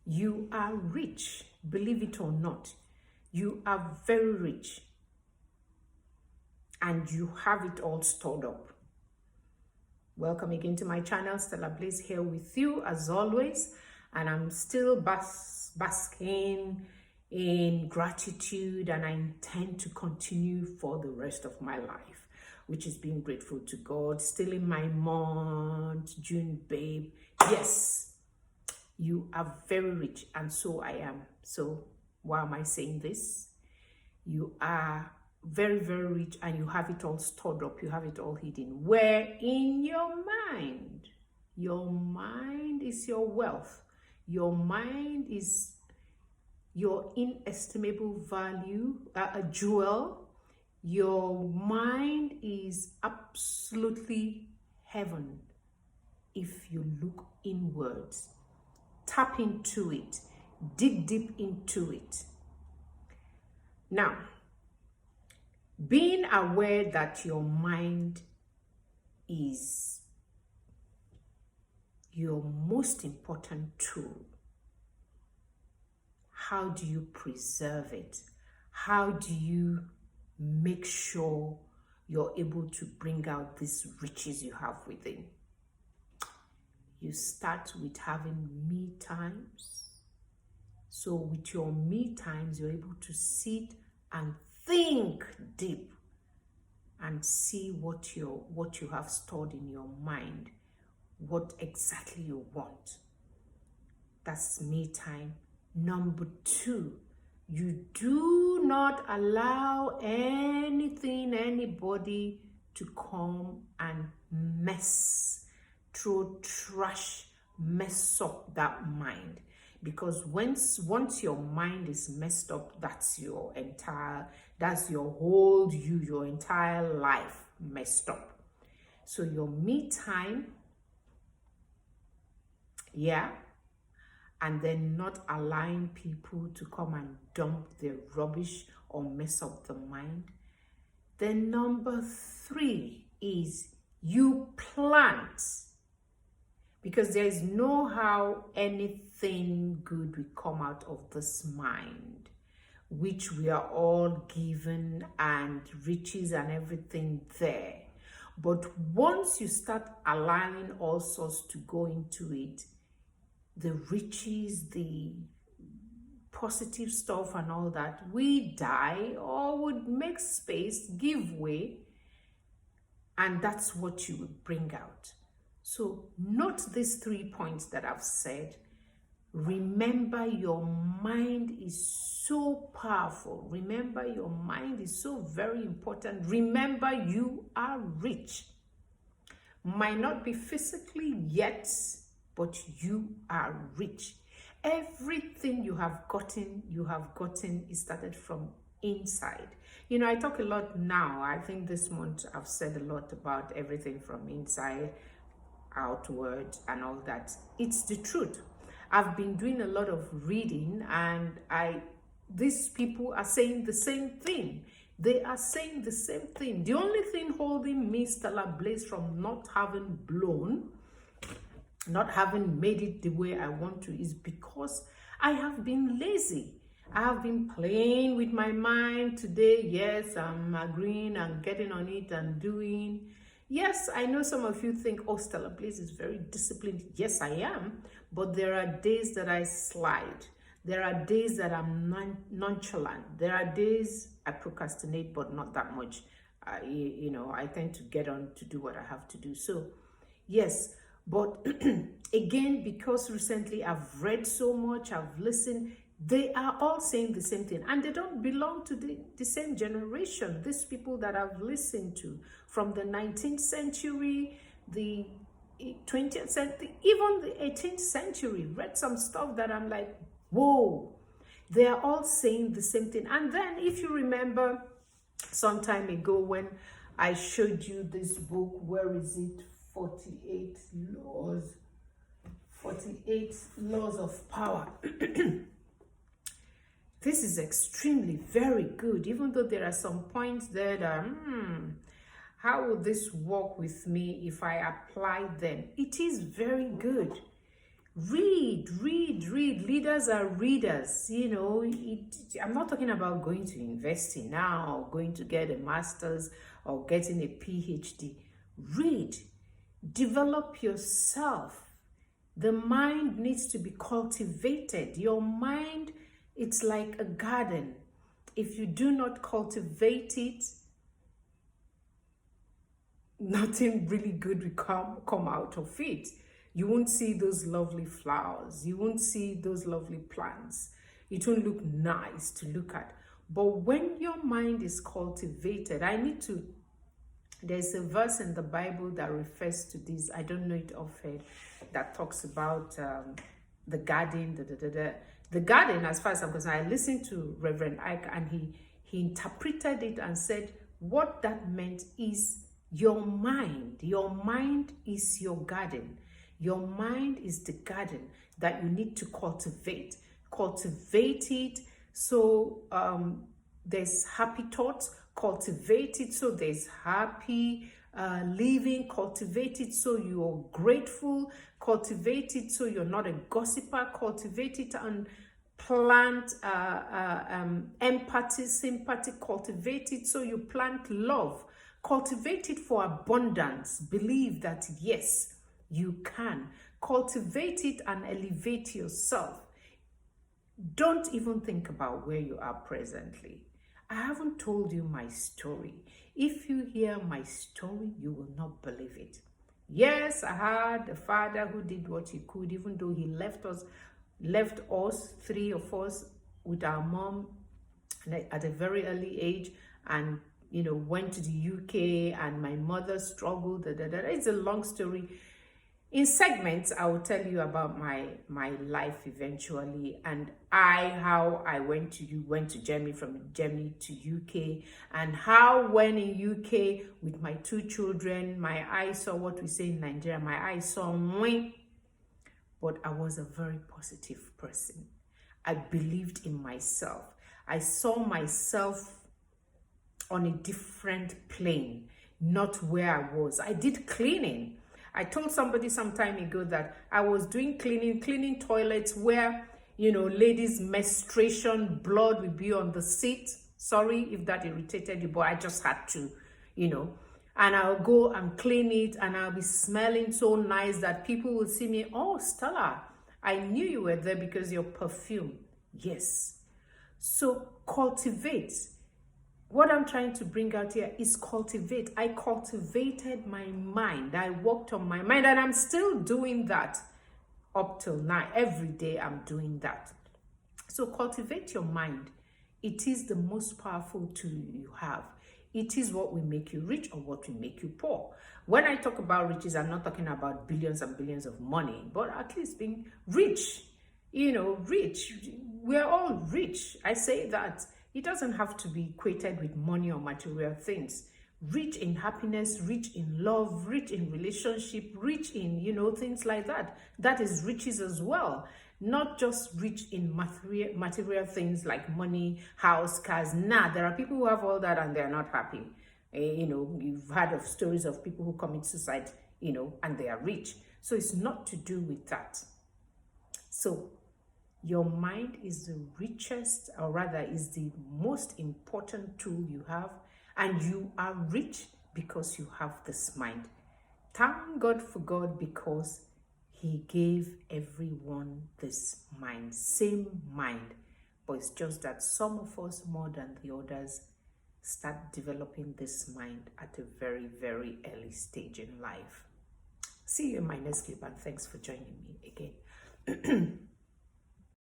You are rich, believe it or not. You are very rich. And you have it all stored up. Welcome again to my channel. Stella Blaze here with you as always. And I'm still basking in gratitude, and I intend to continue for the rest of my life, which is being grateful to God. Still in my month, June, babe. Yes, you are very rich, and so I am. So why am I saying this? You are very, very rich, and you have it all stored up. You have it all hidden. Where? In your mind. Your mind is your wealth. Your mind is your inestimable value, a jewel. Your mind is absolutely heaven. If you look inwards, tap into it, dig deep into it. Now, being aware that your mind is your most important tool, how do you preserve it? How do you make sure you're able to bring out these riches you have within? You start with having me times. So with your me times, you're able to sit and think deep and see what you have stored in your mind, what exactly you want. That's me time. Number 2, you do not allow anything, anybody to come and throw trash, mess up that mind. Because once your mind is messed up, that's your whole your entire life messed up. So your me time, yeah, and then not allowing people to come and dump their rubbish or mess up the mind. Then number 3 is you plant. Because there is no how anything good will come out of this mind, which we are all given, and riches and everything there. But once you start allowing all sorts to go into it, the riches, the positive stuff and all that, we die or would make space, give way, and that's what you would bring out. So note these 3 points that I've said. Remember, your mind is so powerful. Remember, your mind is so very important. Remember, you are rich. Might not be physically yet, but you are rich. Everything you have gotten is started from inside. You know, I talk a lot now. I think this month I've said a lot about everything from inside outward and all that. It's the truth. I've been doing a lot of reading, and these people are saying the same thing. They are saying the same thing. The only thing holding me, Stella Blaze, from not having blown, not having made it the way I want to, is because I have been lazy. I have been playing with my mind today. Yes, I'm agreeing and getting on it and doing. Yes, I know some of you think, oh, Stella Blaze is very disciplined. Yes, I am. But there are days that I slide. There are days that I'm nonchalant. There are days I procrastinate, but not that much. You know, I tend to get on to do what I have to do. So, yes. But again, because recently I've read so much, I've listened, they are all saying the same thing, and they don't belong to the same generation. These people that I've listened to from the 19th century, the 20th century, even the 18th century, read some stuff that I'm like, whoa, they are all saying the same thing. And then if you remember some time ago when I showed you this book, where is it? 48 laws of power. This is extremely very good, even though there are some points that are, how will this work with me if I apply them? It is very good. Read read. Leaders are readers. You know, I'm not talking about going to university now, or going to get a master's or getting a PhD. Read. Develop yourself. The mind needs to be cultivated. Your mind, it's like a garden. If you do not cultivate it, nothing really good will come out of it. You won't see those lovely flowers. You won't see those lovely plants. It won't look nice to look at. But when your mind is cultivated, there's a verse in the Bible that refers to this. I don't know it offhand, that talks about the garden, the garden. As far as I'm concerned, I listened to Reverend Ike, and he interpreted it and said what that meant is your mind. Your mind is your garden. Your mind is the garden that you need to cultivate. Cultivate it so there's happy thoughts. Cultivate it so there's happy living. Cultivate it so you're grateful. Cultivate it so you're not a gossiper. Cultivate it and plant empathy, sympathy. Cultivate it so you plant love. Cultivate it for abundance. Believe that yes, you can. Cultivate it and elevate yourself. Don't even think about where you are presently. I haven't told you my story. If you hear my story, you will not believe it. Yes, I had a father who did what he could, even though he left us, three of us, with our mom at a very early age, and went to the UK, and my mother struggled. It's a long story. In segments, I will tell you about my life eventually, and how I went to Germany, from Germany to UK, and how when in UK with my two children, my eyes saw what we say in Nigeria, my eyes saw mwing. But I was a very positive person. I believed in myself. I saw myself on a different plane, not where I was. I did cleaning. I told somebody some time ago that I was doing cleaning toilets where, ladies' menstruation blood would be on the seat. Sorry if that irritated you, but I just had to, And I'll go and clean it, and I'll be smelling so nice that people will see me. Oh, Stella, I knew you were there because your perfume. Yes. So cultivate. What I'm trying to bring out here is cultivate. I cultivated my mind. I worked on my mind, and I'm still doing that up till now. Every day I'm doing that. So cultivate your mind. It is the most powerful tool you have. It is what will make you rich or what will make you poor. When I talk about riches, I'm not talking about billions and billions of money, but at least being rich. Rich. We're all rich. I say that. It doesn't have to be equated with money or material things. Rich in happiness, rich in love, rich in relationship, rich in, things like that. That is riches as well. Not just rich in material things like money, house, cars. Nah, there are people who have all that and they're not happy. You've heard of stories of people who commit suicide, and they are rich. So it's not to do with that. So your mind is the richest, or rather is the most important tool you have, and you are rich because you have this mind. Thank God for God, because He gave everyone this mind, same mind. But it's just that some of us more than the others start developing this mind at a very, very early stage in life. See you in my next clip, and thanks for joining me again.